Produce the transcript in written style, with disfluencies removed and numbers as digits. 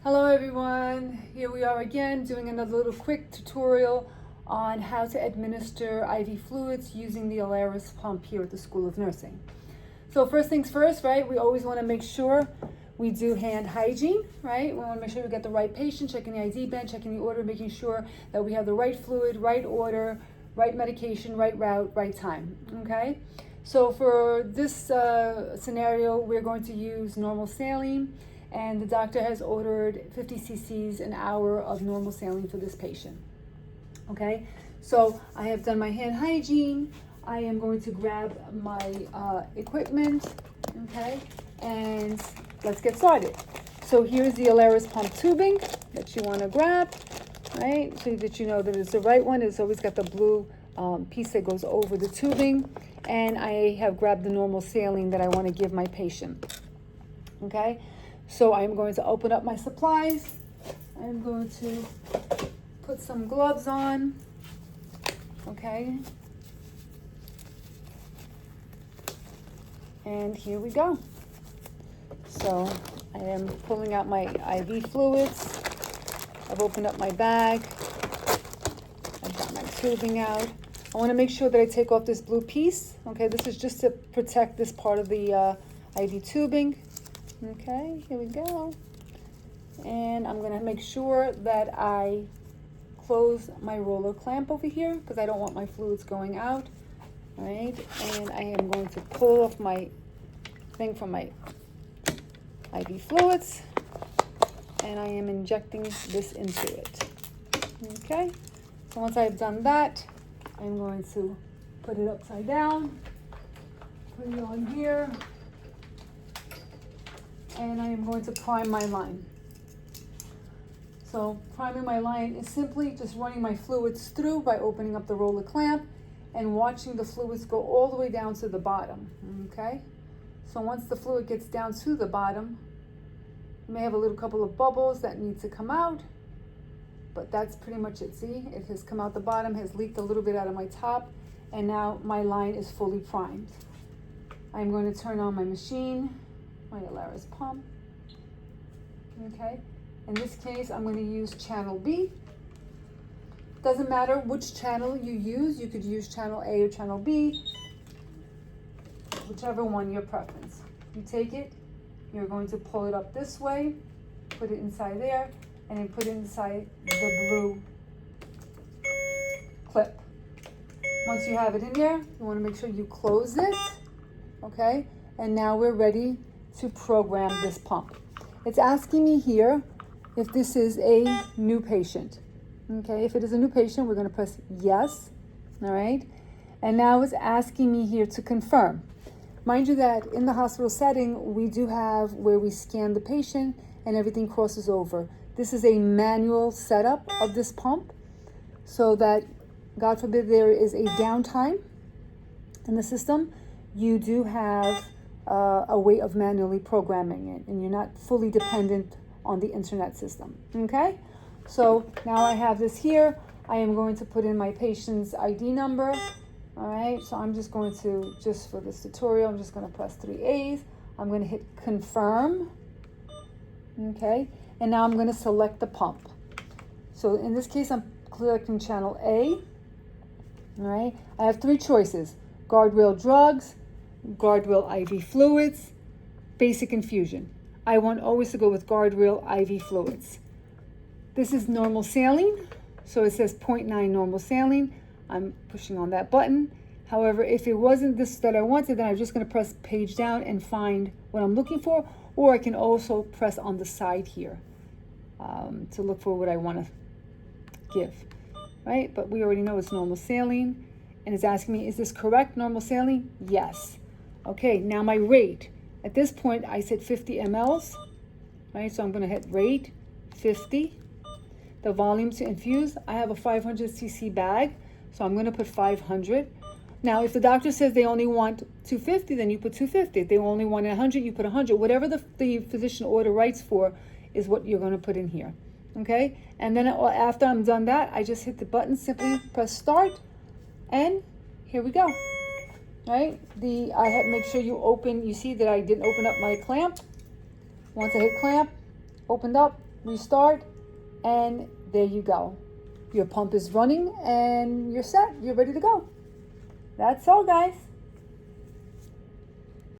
Hello everyone, here we are again doing another little quick tutorial on how to administer IV fluids using the Alaris pump here at the School of Nursing. So first things first, right, we always want to make sure we do hand hygiene, right? We want to make sure we get the right patient, checking the ID band, checking the order, making sure that we have the right fluid, right order, right medication, right route, right time, okay? So for this scenario, we're going to use normal saline, and the doctor has ordered 50 cc's an hour of normal saline for this patient. Okay, so I have done my hand hygiene. I am going to grab my equipment, okay, and let's get started. So here's the Alaris pump tubing that you want to grab, right, so that you know that it's the right one. It's always got the blue piece that goes over the tubing, and I have grabbed the normal saline that I want to give my patient. Okay, so I'm going to open up my supplies. I'm going to put some gloves on, okay, and here we go. So I am pulling out my IV fluids. I've opened up my bag. I've got my tubing out. I want to make sure that I take off this blue piece. Okay, this is just to protect this part of the IV tubing. Okay, here we go. And I'm going to make sure that I close my roller clamp over here because I don't want my fluids going out. All right, and I am going to pull off my thing from my IV fluids, and I am injecting this into it. Okay, so once I've done that, I'm going to put it upside down, put it on here, and I am going to prime my line. So priming my line is simply just running my fluids through by opening up the roller clamp and watching the fluids go all the way down to the bottom, okay? So once the fluid gets down to the bottom, you may have a little couple of bubbles that need to come out, but that's pretty much it. See, it has come out the bottom, has leaked a little bit out of my top, and now my line is fully primed. I'm going to turn on my machine, my Alaris pump, okay? In this case, I'm going to use channel B. Doesn't matter which channel you use. You could use channel A or channel B, whichever one your preference. You take it, you're going to pull it up this way, put it inside there, and then put it inside the blue clip. Once you have it in there, you want to make sure you close it, okay? And now we're ready to program this pump. It's asking me here if this is a new patient. Okay, if it is a new patient, we're going to press yes, all right? And now it's asking me here to confirm. Mind you that in the hospital setting, we do have where we scan the patient and everything crosses over. This is a manual setup of this pump so that, God forbid, there is a downtime in the system. You do have a way of manually programming it, and you're not fully dependent on the internet system, okay? So now I have this here. I am going to put in my patient's ID number, all right? So I'm just going to, just for this tutorial, I'm just gonna press 3 A's. I'm gonna hit confirm, okay? And now I'm gonna select the pump. So in this case, I'm selecting channel A, all right? I have 3 choices: guardrail drugs, guardrail IV fluids, basic infusion. I want always to go with guardrail IV fluids. This is normal saline, so it says 0.9 normal saline. I'm pushing on that button. However, if it wasn't this that I wanted, then I'm just going to press page down and find what I'm looking for, or I can also press on the side here to look for what I want to give, right? But we already know it's normal saline, and it's asking me, is this correct, normal saline? Yes. Okay, now my rate. At this point, I said 50 mLs, right? So I'm going to hit rate 50. The volume to infuse, I have a 500 cc bag, so I'm going to put 500. Now, if the doctor says they only want 250, then you put 250. If they only want 100, you put 100. Whatever the physician order writes for is what you're going to put in here, okay? And then after I'm done that, I just hit the button, simply press start, and here we go. Right? Make sure you open, you see that I didn't open up my clamp. Once I hit clamp, opened up, restart, and there you go. Your pump is running and you're set. You're ready to go. That's all, guys.